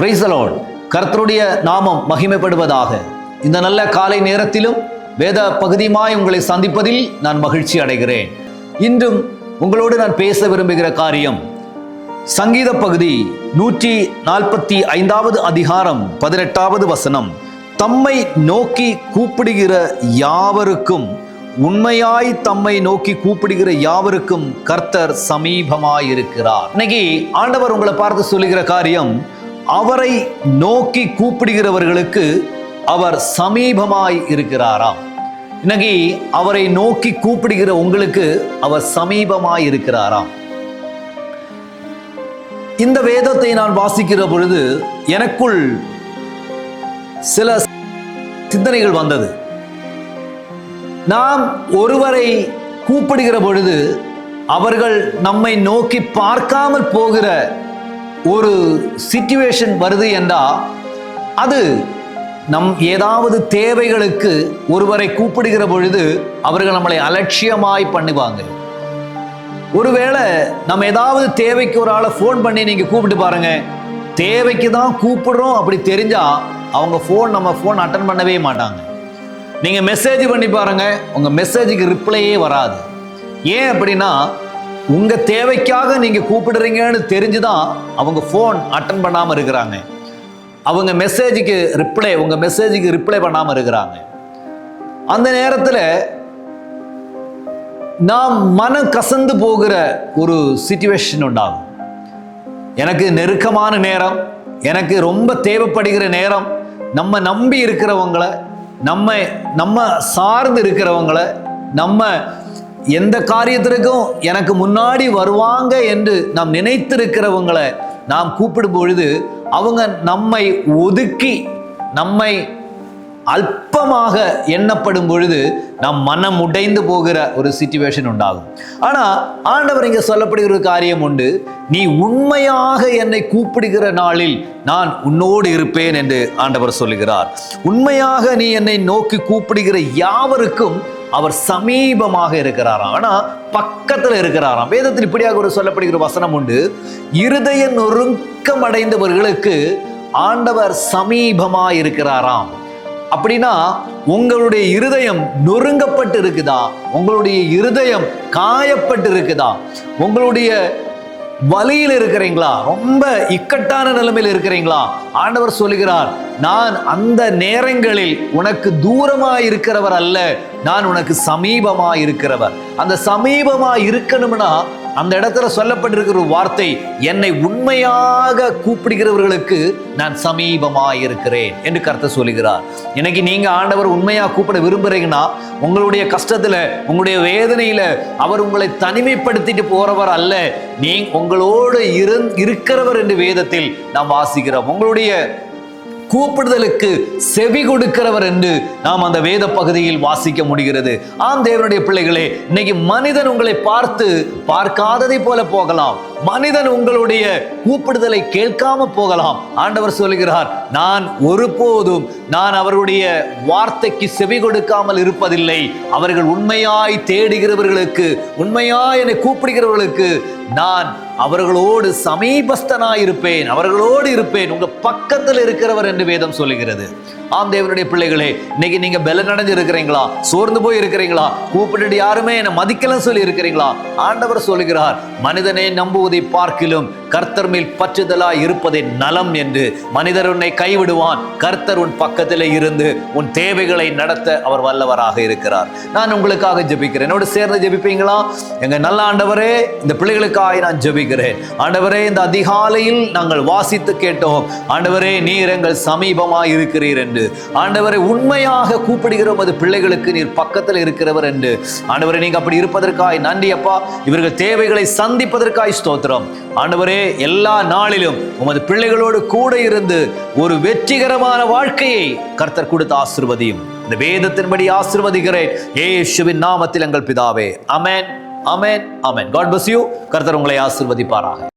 Praise the Lord. கர்த்தருடைய நாமம் மகிமைப்படுவதாக. இந்த நல்ல காலை நேரத்திலும் வேத பகுதியுமாய் உங்களை சந்திப்பதில் நான் மகிழ்ச்சி அடைகிறேன். இன்றும் உங்களோடு நான் பேச விரும்புகிற காரியம் சங்கீத பகுதி 145வது அதிகாரம் 18வது வசனம். தம்மை நோக்கி கூப்பிடுகிற யாவருக்கும், உண்மையாய் தம்மை நோக்கி கூப்பிடுகிற யாவருக்கும் கர்த்தர் சமீபமாயிருக்கிறார். இன்னைக்கு ஆண்டவர் உங்களை பார்த்து சொல்லுகிற காரியம், அவரை நோக்கி கூப்பிடுகிறவர்களுக்கு அவர் சமீபமாய் இருக்கிறாராம். இன்னைக்கு அவரை நோக்கி கூப்பிடுகிற உங்களுக்கு அவர் சமீபமாய் இருக்கிறாராம். இந்த வேதத்தை நான் வாசிக்கிற பொழுது எனக்குள் சில சிந்தனைகள் வந்தது. நாம் ஒருவரை கூப்பிடுகிற பொழுது அவர்கள் நம்மை நோக்கி பார்க்காமல் போகிற ஒரு சிச்சுவேஷன் வருது என்றால், அது நம் ஏதாவது தேவைகளுக்கு ஒருவரை கூப்பிடுகிற பொழுது அவர்கள் நம்மளை அலட்சியமாய் பண்ணுவாங்க. ஒருவேளை நம்ம ஏதாவது தேவைக்கு ஒரு ஆளை ஃபோன் பண்ணி நீங்க கூப்பிட்டு பாருங்க, தேவைக்கு தான் கூப்பிடுறோம் அப்படி தெரிஞ்சா அவங்க நம்ம ஃபோன் அட்டன் பண்ணவே மாட்டாங்க. நீங்க மெசேஜ் பண்ணி பாருங்க, உங்க மெசேஜுக்கு ரிப்ளையே வராது. ஏன் அப்படின்னா, உங்க தேவைக்காக நீங்க கூப்பிடுறீங்கன்னு தெரிஞ்சுதான் அவங்க ஃபோன் அட்டன் பண்ணாம இருக்கிறாங்க. அவங்க உங்க மெசேஜுக்கு ரிப்ளை பண்ணாம இருக்கிறாங்க. அந்த நேரத்தில் நாம் மனம் கசந்து போகிற ஒரு சிச்சுவேஷன் உண்டாகும். எனக்கு நெருக்கமான நேரம், எனக்கு ரொம்ப தேவைப்படுகிற நேரம், நம்ம நம்பி இருக்கிறவங்களை, நம்ம சார்ந்து இருக்கிறவங்களை, நம்ம எந்த காரியத்திற்கும் எனக்கு முன்னாடி வருவாங்க என்று நாம் நினைத்திருக்கிறவங்களை நாம் கூப்பிடும் பொழுது அவங்க நம்மை ஒதுக்கி நம்மை அல்பமாக எண்ணப்படும் பொழுது நாம் மனம் உடைந்து போகிற ஒரு சிச்சுவேஷன் உண்டாகும். ஆனா ஆண்டவர் இங்க சொல்லப்படுகிற ஒரு காரியம் உண்டு. நீ உண்மையாக என்னை கூப்பிடுகிற நாளில் நான் உன்னோடு இருப்பேன் என்று ஆண்டவர் சொல்லுகிறார். உண்மையாக நீ என்னை நோக்கி கூப்பிடுகிற யாவருக்கும் அவர் சமீபமாக இருக்கிறாராம். ஆனா பக்கத்துல இருக்கிறாராம். வேதத்தில் இப்படியாக ஒரு சொல்லப்படுகிற வசனம் உண்டு. இருதய நொறுக்கம் அடைந்தவர்களுக்கு ஆண்டவர் சமீபமாக இருக்கிறாராம். அப்படின்னா உங்களுடைய இருதயம் நொறுங்கப்பட்டு இருக்குதா? உங்களுடைய இருதயம் காயப்பட்டு இருக்குதா? உங்களுடைய வலியில் இருக்கிறீங்களா? ரொம்ப இக்கட்டான நிலைமையில் இருக்கிறீங்களா? ஆண்டவர் சொல்லுகிறார், நான் அந்த நேரங்களில் உனக்கு தூரமாய் இருக்கிறவர் அல்ல, நான் உனக்கு சமீபமாய் இருக்கிறவர். அந்த சமீபமாய் இருக்கணும்னா அந்த இடத்துல சொல்லப்பட்டிருக்கிற ஒரு வார்த்தை, என்னை உண்மையாக கூப்பிடுகிறவர்களுக்கு நான் சமீபமாய் இருக்கிறேன் என்று கர்த்தர் சொல்லுகிறார். இன்னைக்கு நீங்க ஆண்டவர் உண்மையா கூப்பிட விரும்புறீங்கன்னா, உங்களுடைய கஷ்டத்துல, உங்களுடைய வேதனையில அவர் உங்களை தனிமைப்படுத்திட்டு போறவர் அல்ல, நீங்க உங்களோடு இருக்கிறவர் என்று வேதத்தில் நாம் வாசிக்கிறோம். உங்களுடைய கூப்பிடுதலுக்கு செவி கொடுக்கிறவர் என்று நாம் அந்த வேத பகுதியில் வாசிக்க முடிகிறது. ஆம் தேவனுடைய பிள்ளைகளே, இன்னைக்கு மனிதன் உங்களை பார்க்காததை போல போகலாம். மனிதன் உங்களுடைய கூப்பிடுதலை கேட்காம போகலாம். ஆண்டவர் சொல்லுகிறார், நான் ஒருபோதும் அவருடைய வார்த்தைக்கு செவி கொடுக்காமல் இருப்பதில்லை. அவர்கள் உண்மையாய் தேடுகிறவர்களுக்கு, உண்மையாய் என்னை கூப்பிடுகிறவர்களுக்கு நான் அவர்களோடு சமீபஸ்தனாயிருப்பேன், அவர்களோடு இருப்பேன். உங்க பக்கத்தில் இருக்கிறவர் என்று வேதம் சொல்லுகிறது. ஆம் தேவனுடைய பிள்ளைகளே, இன்னைக்கு நீங்க பலனடைஞ்சு இருக்கிறீங்களா? சோர்ந்து போய் இருக்கிறீங்களா? கூப்பிட்டு யாருமே என்னை மதிக்கலாம் சொல்லி இருக்கிறீங்களா? ஆண்டவர் சொல்லுகிறார், மனிதனை நம்புவதை பார்க்கிலும் கர்த்தர் மேல் பற்றுதலாய் இருப்பதே நலம் என்று. மனிதர் உன்னை கைவிடுவான், கர்த்தர் உன் பக்கத்திலே இருந்து உன் தேவைகளை நடத்த அவர் வல்லவராக இருக்கிறார். நான் உங்களுக்காக ஜெபிக்கிறேன். என்னோடு சேர்ந்து ஜெபிப்பீங்களா? எங்க நல்ல ஆண்டவரே, இந்த பிள்ளைகளுக்காக நான் ஜெபிக்கிறேன். ஆண்டவரே, இந்த அதிகாலையில் நாங்கள் வாசித்து கேட்டோம். ஆண்டவரே, நீர் எங்கள் சமீபமாய் இருக்கிறீர் என்று. ஆண்டவரை உண்மையாக கூப்பிடுகிறோம், அது பிள்ளைகளுக்கு நீர் பக்கத்தில் இருக்கிறவர் என்று. ஆண்டவரை, நீங்க அப்படி இருப்பதற்காய் நன்றி அப்பா. இவர்கள் தேவைகளை சந்திப்பதற்காய் ஸ்தோத்திரம். ஆண்டவரே, எல்லா நாளிலும் உமது பிள்ளைகளோடு கூட இருந்து ஒரு வெற்றிகரமான வாழ்க்கையை கர்த்தர் கொடுத்து ஆசீர்வதியும். இந்த வேதத்தின்படி ஆசீர்வதிக்கிறேன் இயேசுவின் நாமத்தில் எங்கள் பிதாவே. ஆமென், ஆமென், ஆமென். God bless you. கர்த்தர் உங்களை ஆசீர்வதிப்பாராக.